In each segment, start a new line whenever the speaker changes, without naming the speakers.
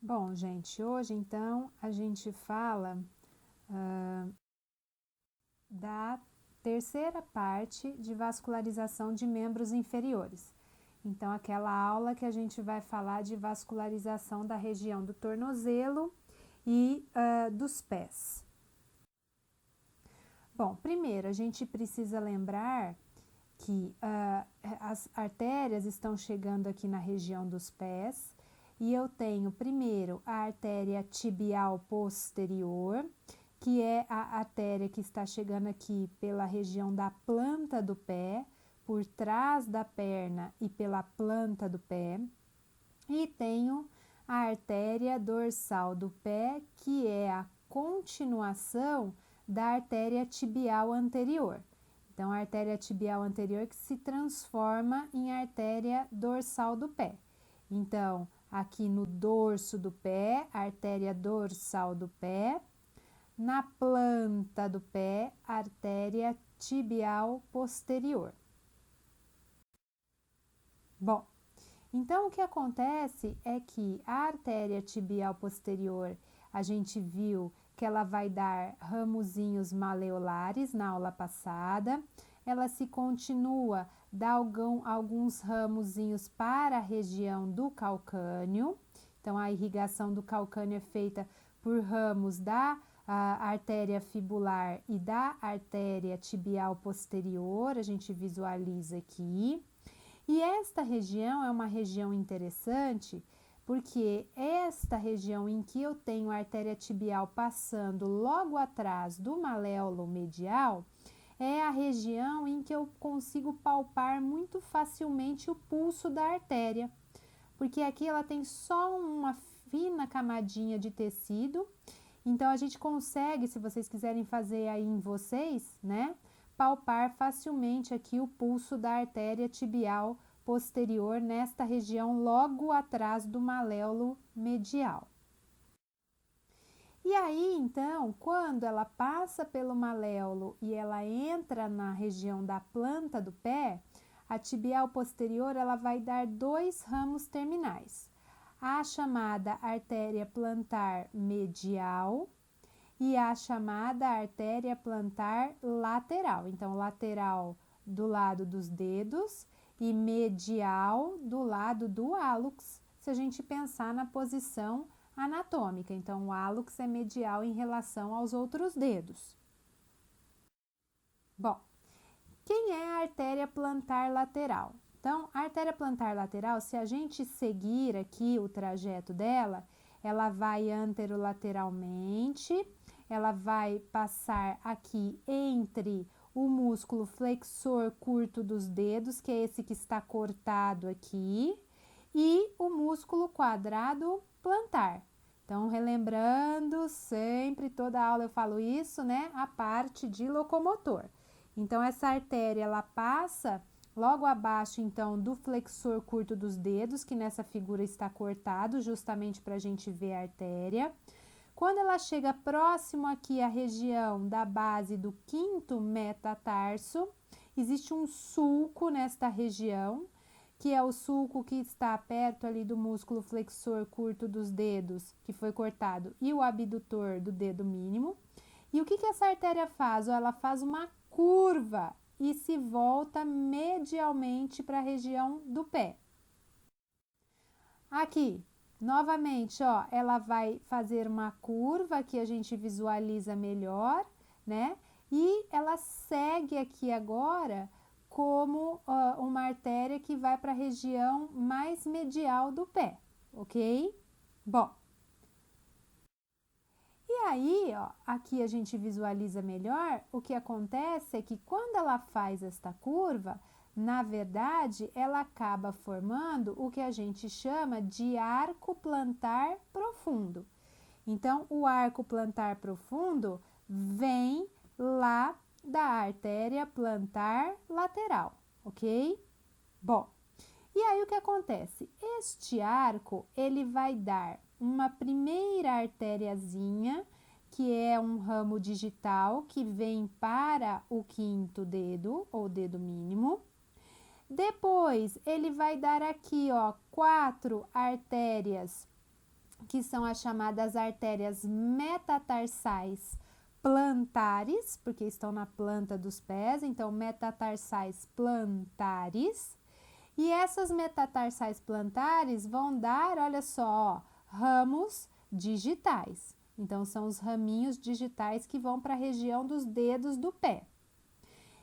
Bom, gente, hoje então a gente fala da terceira parte de vascularização de membros inferiores. Então, aquela aula que a gente vai falar de vascularização da região do tornozelo e dos pés. Bom, primeiro a gente precisa lembrar que as artérias estão chegando aqui na região dos pés e eu tenho primeiro a artéria tibial posterior, que é a artéria que está chegando aqui pela região da planta do pé, por trás da perna e pela planta do pé. E tenho a artéria dorsal do pé, que é a continuação da artéria tibial anterior. Então, a artéria tibial anterior que se transforma em artéria dorsal do pé. Então, aqui no dorso do pé, artéria dorsal do pé. Na planta do pé, artéria tibial posterior. Bom, então o que acontece é que a artéria tibial posterior, a gente viu que ela vai dar ramozinhos maleolares na aula passada, ela se continua, dá alguns ramozinhos para a região do calcâneo, então a irrigação do calcâneo é feita por ramos da artéria fibular e da artéria tibial posterior, a gente visualiza aqui. E esta região é uma região interessante porque esta região em que eu tenho a artéria tibial passando logo atrás do maléolo medial é a região em que eu consigo palpar muito facilmente o pulso da artéria, porque aqui ela tem só uma fina camadinha de tecido, então a gente consegue, se vocês quiserem fazer aí em vocês, né, palpar facilmente aqui o pulso da artéria tibial posterior nesta região logo atrás do maléolo medial. E aí, então, quando ela passa pelo maléolo e ela entra na região da planta do pé, a tibial posterior ela vai dar dois ramos terminais. A chamada artéria plantar medial e a chamada artéria plantar lateral. Então, lateral do lado dos dedos e medial do lado do hálux, se a gente pensar na posição anatômica. Então, o hálux é medial em relação aos outros dedos. Bom, quem é a artéria plantar lateral? Então, a artéria plantar lateral, se a gente seguir aqui o trajeto dela, ela vai anterolateralmente, ela vai passar aqui entre o músculo flexor curto dos dedos, que é esse que está cortado aqui, e o músculo quadrado plantar. Então, relembrando, sempre, toda aula eu falo isso, né? A parte de locomotor. Então, essa artéria, ela passa logo abaixo, então, do flexor curto dos dedos, que nessa figura está cortado, justamente para a gente ver a artéria. Quando ela chega próximo aqui à região da base do quinto metatarso, existe um sulco nesta região, que é o sulco que está perto ali do músculo flexor curto dos dedos, que foi cortado, e o abdutor do dedo mínimo. E o que essa artéria faz? Ela faz uma curva e se volta medialmente para a região do pé. Aqui, novamente, ó, ela vai fazer uma curva que a gente visualiza melhor, né? E ela segue aqui agora como uma artéria que vai para a região mais medial do pé, ok? Bom, e aí, ó, aqui a gente visualiza melhor, o que acontece é que quando ela faz esta curva, na verdade, ela acaba formando o que a gente chama de arco plantar profundo. Então, o arco plantar profundo vem lá da artéria plantar lateral, ok? Bom, e aí o que acontece? Este arco, ele vai dar uma primeira artériazinha, que é um ramo digital que vem para o quinto dedo, ou dedo mínimo. Depois, ele vai dar aqui, ó, 4 artérias que são as chamadas artérias metatarsais plantares, porque estão na planta dos pés, então metatarsais plantares. E essas metatarsais plantares vão dar, olha só, ramos digitais. Então, são os raminhos digitais que vão para a região dos dedos do pé.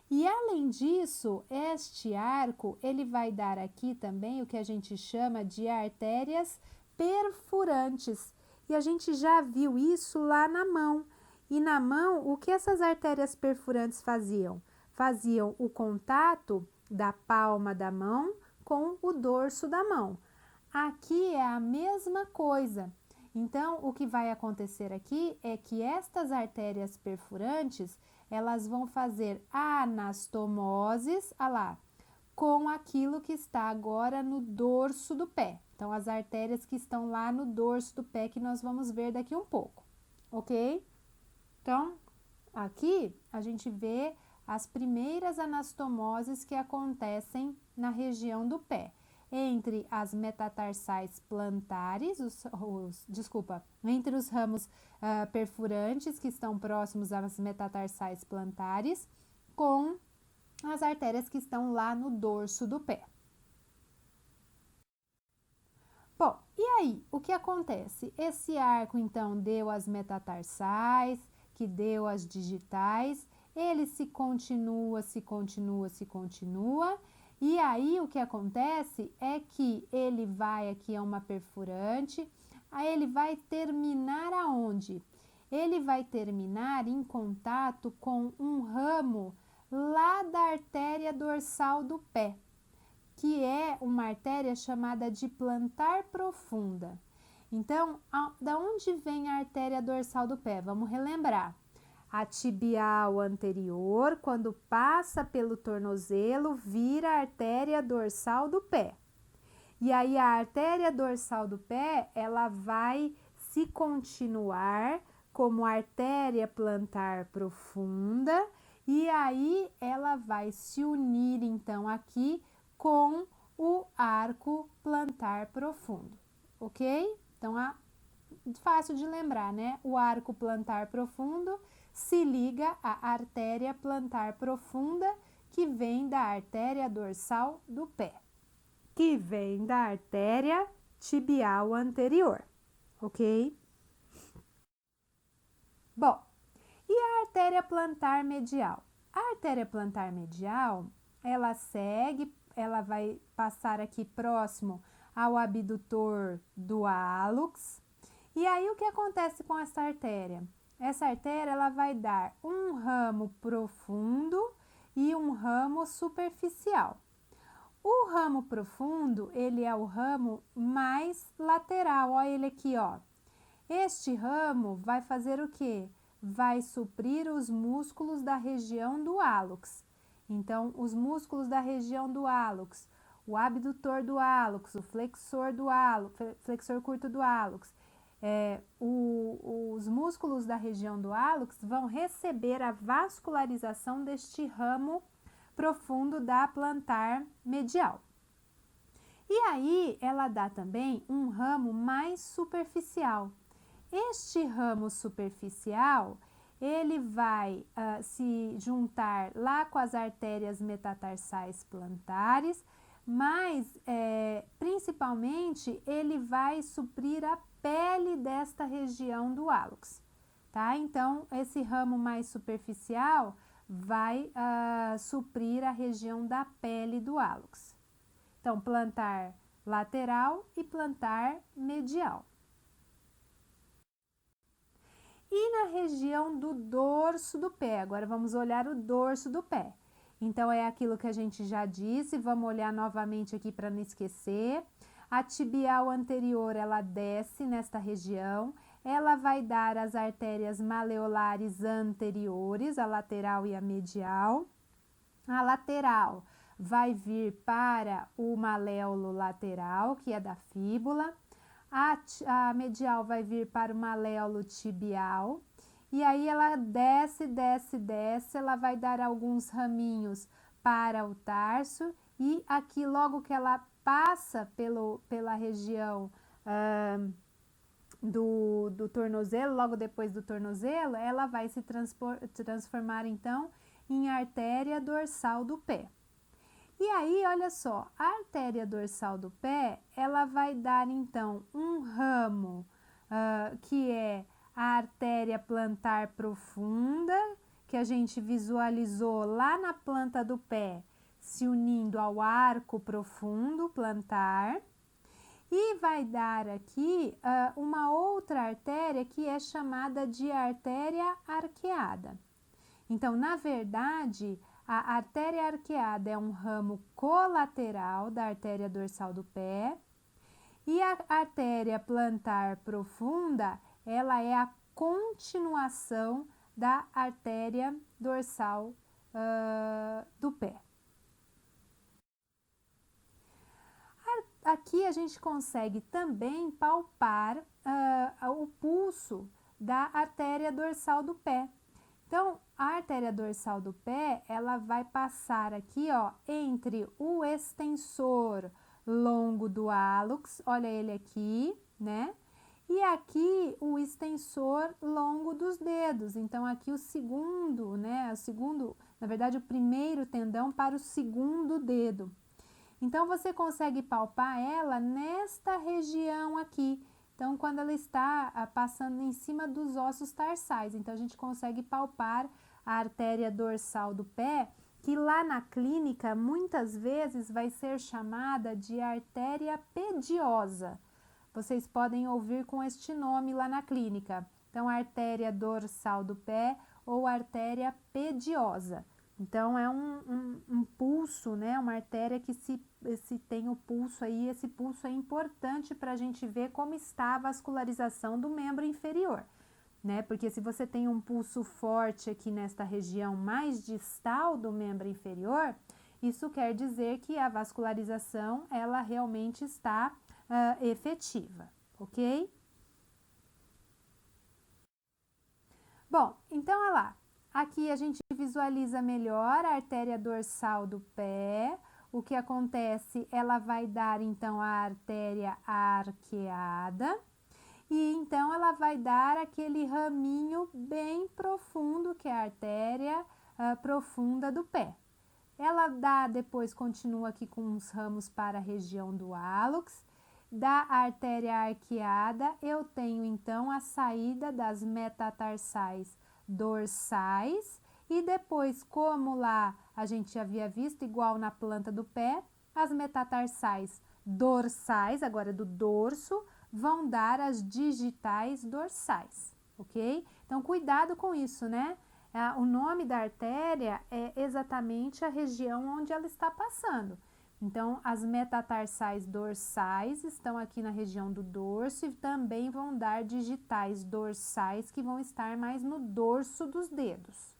E além disso, este arco, ele vai dar aqui também o que a gente chama de artérias perfurantes. E a gente já viu isso lá na mão. E na mão, o que essas artérias perfurantes faziam? Faziam o contato da palma da mão com o dorso da mão. Aqui é a mesma coisa. Então, o que vai acontecer aqui é que estas artérias perfurantes, elas vão fazer anastomoses, olha lá, com aquilo que está agora no dorso do pé. Então, as artérias que estão lá no dorso do pé, que nós vamos ver daqui um pouco, ok? Então, aqui a gente vê as primeiras anastomoses que acontecem na região do pé, entre as metatarsais plantares, entre os ramos perfurantes que estão próximos às metatarsais plantares, com as artérias que estão lá no dorso do pé. Bom, e aí, o que acontece? Esse arco, então, deu as metatarsais, que deu as digitais, ele se continua, e aí o que acontece é que ele vai aqui a uma perfurante, aí ele vai terminar aonde? Ele vai terminar em contato com um ramo lá da artéria dorsal do pé, que é uma artéria chamada de plantar profunda. Então, da onde vem a artéria dorsal do pé? Vamos relembrar. A tibial anterior, quando passa pelo tornozelo, vira a artéria dorsal do pé. E aí a artéria dorsal do pé, ela vai se continuar como artéria plantar profunda, e aí ela vai se unir então aqui com o arco plantar profundo, ok? Então, fácil de lembrar, né? O arco plantar profundo se liga à artéria plantar profunda, que vem da artéria dorsal do pé, que vem da artéria tibial anterior, ok? Bom, e a artéria plantar medial? A artéria plantar medial, ela segue, ela vai passar aqui próximo ao abdutor do hálux. E aí, o que acontece com essa artéria? Essa artéria, ela vai dar um ramo profundo e um ramo superficial. O ramo profundo, ele é o ramo mais lateral, olha ele aqui, ó. Este ramo vai fazer o quê? Vai suprir os músculos da região do hálux. Então, os músculos da região do hálux, o abdutor do hálux, o flexor do hálux, flexor curto do hálux, os músculos da região do hálux vão receber a vascularização deste ramo profundo da plantar medial. E aí, ela dá também um ramo mais superficial. Este ramo superficial, ele vai se juntar lá com as artérias metatarsais plantares, mas principalmente ele vai suprir a pele desta região do hálux, tá? Então, esse ramo mais superficial vai suprir a região da pele do hálux. Então, plantar lateral e plantar medial. E na região do dorso do pé, agora vamos olhar o dorso do pé. Então, é aquilo que a gente já disse, vamos olhar novamente aqui para não esquecer. A tibial anterior, ela desce nesta região, ela vai dar as artérias maleolares anteriores, a lateral e a medial. A lateral vai vir para o maléolo lateral, que é da fíbula. A medial vai vir para o maléolo tibial. E aí ela desce, ela vai dar alguns raminhos para o tarso. E aqui, logo que ela passa pela região do tornozelo, logo depois do tornozelo, ela vai se transformar então em artéria dorsal do pé. E aí, olha só, a artéria dorsal do pé, ela vai dar então um ramo que é a artéria plantar profunda, que a gente visualizou lá na planta do pé, se unindo ao arco profundo plantar. E vai dar aqui uma outra artéria que é chamada de artéria arqueada. Então, na verdade, a artéria arqueada é um ramo colateral da artéria dorsal do pé e a artéria plantar profunda, ela é a continuação da artéria dorsal do pé. Aqui a gente consegue também palpar o pulso da artéria dorsal do pé. Então, a artéria dorsal do pé, ela vai passar aqui, ó, entre o extensor longo do hálux, olha ele aqui, né? E aqui o extensor longo dos dedos. Então, aqui o segundo, né? Na verdade, o primeiro tendão para o segundo dedo. Então, você consegue palpar ela nesta região aqui. Então, quando ela está passando em cima dos ossos tarsais. Então, a gente consegue palpar a artéria dorsal do pé, que lá na clínica, muitas vezes, vai ser chamada de artéria pediosa. Vocês podem ouvir com este nome lá na clínica. Então, artéria dorsal do pé ou artéria pediosa. Então, é um pulso, né? Uma artéria que se tem o pulso aí, esse pulso é importante para a gente ver como está a vascularização do membro inferior, né? Porque se você tem um pulso forte aqui nesta região mais distal do membro inferior, isso quer dizer que a vascularização, ela realmente está efetiva, ok? Bom, então, olha lá. Aqui a gente visualiza melhor a artéria dorsal do pé. O que acontece? Ela vai dar, então, a artéria arqueada. E, então, ela vai dar aquele raminho bem profundo, que é a artéria profunda do pé. Ela dá, depois continua aqui com os ramos para a região do hálux. Da artéria arqueada, eu tenho, então, a saída das metatarsais dorsais e depois, como lá a gente havia visto, igual na planta do pé, as metatarsais dorsais, agora do dorso, vão dar as digitais dorsais, ok? Então, cuidado com isso, né? O nome da artéria é exatamente a região onde ela está passando. Então, as metatarsais dorsais estão aqui na região do dorso e também vão dar digitais dorsais que vão estar mais no dorso dos dedos.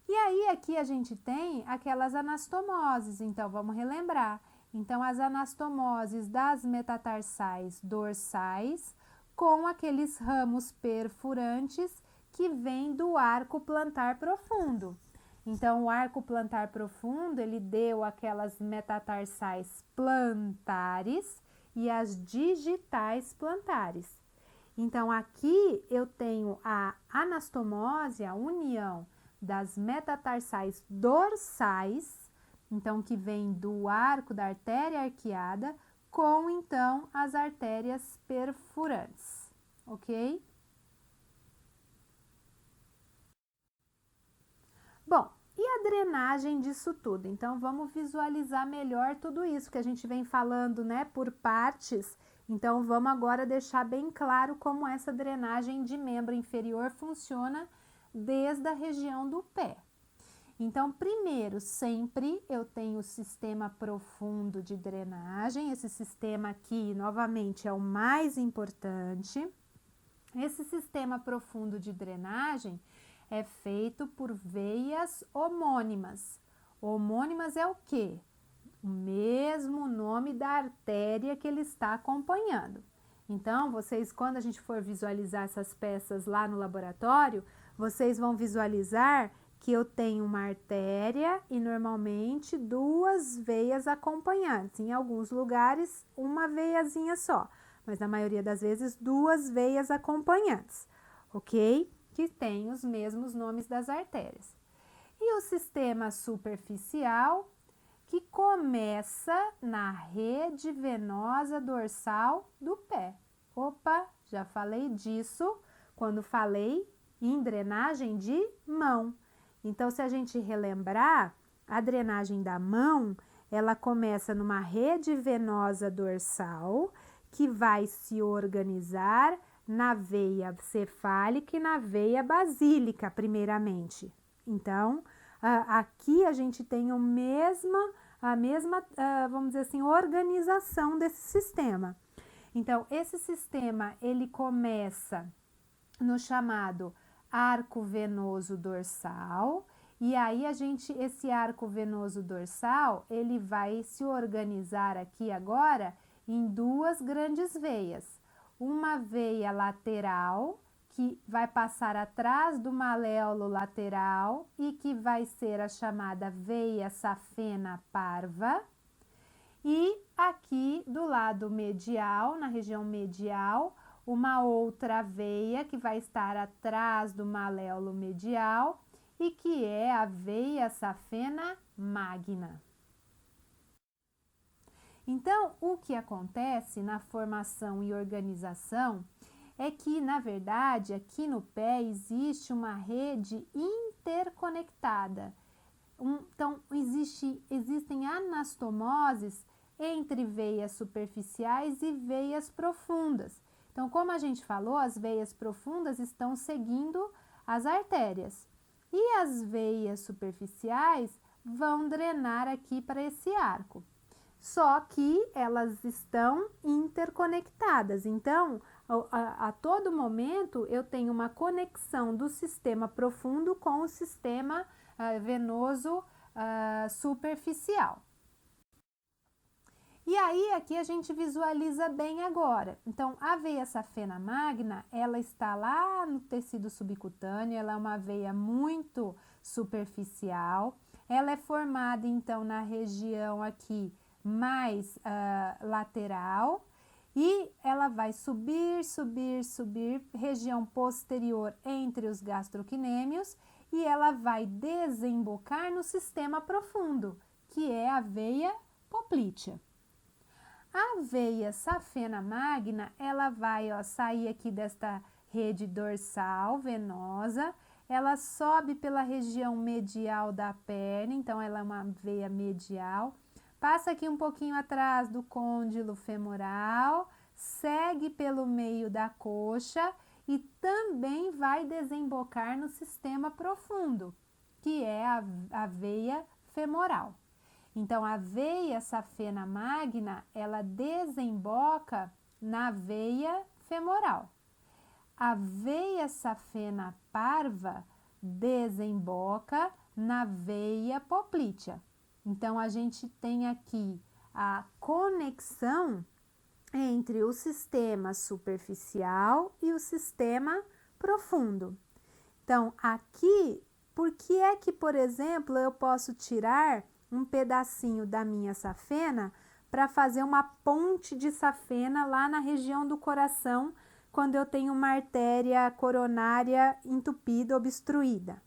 E aí, aqui a gente tem aquelas anastomoses, então vamos relembrar. Então, as anastomoses das metatarsais dorsais com aqueles ramos perfurantes que vêm do arco plantar profundo. Então, o arco plantar profundo, ele deu aquelas metatarsais plantares e as digitais plantares. Então, aqui eu tenho a anastomose, a união das metatarsais dorsais, então, que vem do arco da artéria arqueada, com, então, as artérias perfurantes, ok? Bom, e a drenagem disso tudo? Então, vamos visualizar melhor tudo isso que a gente vem falando, né, por partes. Então, vamos agora deixar bem claro como essa drenagem de membro inferior funciona desde a região do pé. Então, primeiro, sempre eu tenho o sistema profundo de drenagem. Esse sistema aqui, novamente, é o mais importante. Esse sistema profundo de drenagem é feito por veias homônimas. Homônimas é o quê? O mesmo nome da artéria que ele está acompanhando. Então, vocês, quando a gente for visualizar essas peças lá no laboratório, vocês vão visualizar que eu tenho uma artéria e normalmente duas veias acompanhantes. Em alguns lugares, uma veiazinha só. mas na maioria das vezes 2 veias acompanhantes, ok? Que têm os mesmos nomes das artérias. E o sistema superficial, que começa na rede venosa dorsal do pé. Opa, já falei disso quando falei em drenagem de mão. Então, se a gente relembrar, a drenagem da mão, ela começa numa rede venosa dorsal que vai se organizar na veia cefálica e na veia basílica, primeiramente. Então, aqui a gente tem a mesma, vamos dizer assim, organização desse sistema. Então, esse sistema, ele começa no chamado arco venoso dorsal, e aí esse arco venoso dorsal, ele vai se organizar aqui agora em 2 grandes veias. Uma veia lateral, que vai passar atrás do maléolo lateral e que vai ser a chamada veia safena parva. E aqui do lado medial, na região medial, uma outra veia que vai estar atrás do maléolo medial e que é a veia safena magna. Então, o que acontece na formação e organização é que, na verdade, aqui no pé existe uma rede interconectada. Então, existem anastomoses entre veias superficiais e veias profundas. Então, como a gente falou, as veias profundas estão seguindo as artérias. E as veias superficiais vão drenar aqui para esse arco. Só que elas estão interconectadas. Então, a todo momento, eu tenho uma conexão do sistema profundo com o sistema venoso superficial. E aí, aqui a gente visualiza bem agora. Então, a veia safena magna, ela está lá no tecido subcutâneo, ela é uma veia muito superficial. Ela é formada, então, na região aqui mais lateral. E ela vai subir, região posterior entre os gastrocnêmios, e ela vai desembocar no sistema profundo, que é a veia poplítea. A veia safena magna, ela vai sair aqui desta rede dorsal venosa, ela sobe pela região medial da perna, então ela é uma veia medial, passa aqui um pouquinho atrás do côndilo femoral, segue pelo meio da coxa e também vai desembocar no sistema profundo, que é a veia femoral. Então, a veia safena magna, ela desemboca na veia femoral. A veia safena parva desemboca na veia poplítea. Então, a gente tem aqui a conexão entre o sistema superficial e o sistema profundo. Então, aqui, por que é que, por exemplo, eu posso tirar um pedacinho da minha safena para fazer uma ponte de safena lá na região do coração, quando eu tenho uma artéria coronária entupida, obstruída?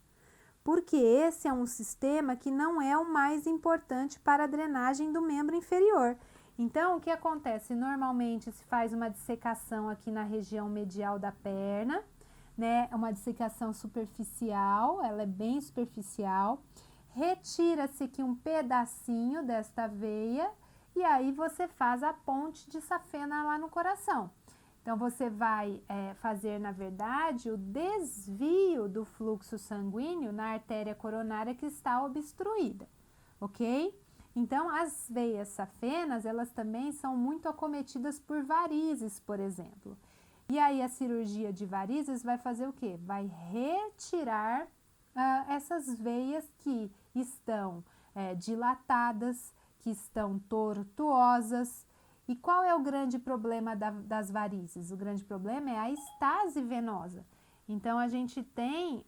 Porque esse é um sistema que não é o mais importante para a drenagem do membro inferior. Então, o que acontece? Normalmente se faz uma dissecação aqui na região medial da perna, né? É uma dissecação superficial, ela é bem superficial. Retira-se aqui um pedacinho desta veia e aí você faz a ponte de safena lá no coração. Então, você vai fazer, na verdade, o desvio do fluxo sanguíneo na artéria coronária que está obstruída, ok? Então, as veias safenas, elas também são muito acometidas por varizes, por exemplo. E aí, a cirurgia de varizes vai fazer o quê? Vai retirar essas veias que estão dilatadas, que estão tortuosas. E qual é o grande problema das varizes? O grande problema é a estase venosa. Então, a gente tem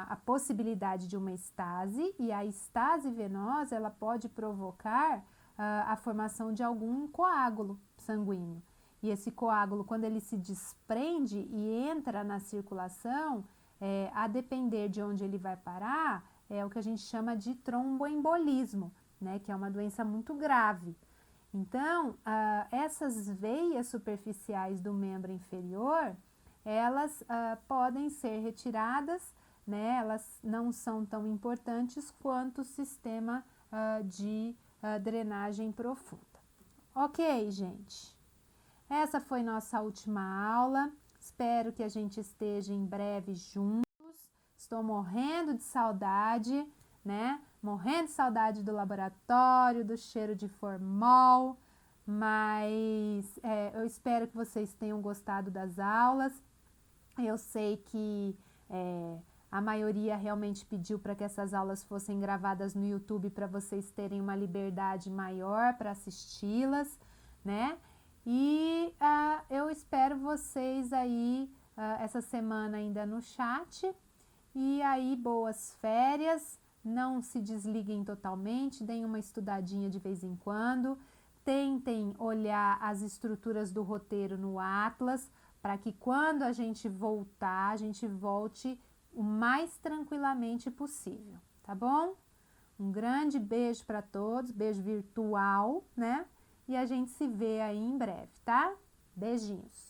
a possibilidade de uma estase, e a estase venosa, ela pode provocar a formação de algum coágulo sanguíneo. E esse coágulo, quando ele se desprende e entra na circulação, a depender de onde ele vai parar, é o que a gente chama de tromboembolismo, né, que é uma doença muito grave. Então, essas veias superficiais do membro inferior, elas podem ser retiradas, né, elas não são tão importantes quanto o sistema de drenagem profunda. Ok, gente? Essa foi nossa última aula. Espero que a gente esteja em breve juntos. Estou morrendo de saudade, né? Morrendo de saudade do laboratório, do cheiro de formol, mas eu espero que vocês tenham gostado das aulas. Eu sei que a maioria realmente pediu para que essas aulas fossem gravadas no YouTube para vocês terem uma liberdade maior para assisti-las, né? E eu espero vocês aí essa semana ainda no chat. E aí, boas férias, não se desliguem totalmente, deem uma estudadinha de vez em quando, tentem olhar as estruturas do roteiro no Atlas, para que quando a gente voltar, a gente volte o mais tranquilamente possível, tá bom? Um grande beijo para todos, beijo virtual, né? E a gente se vê aí em breve, tá? Beijinhos!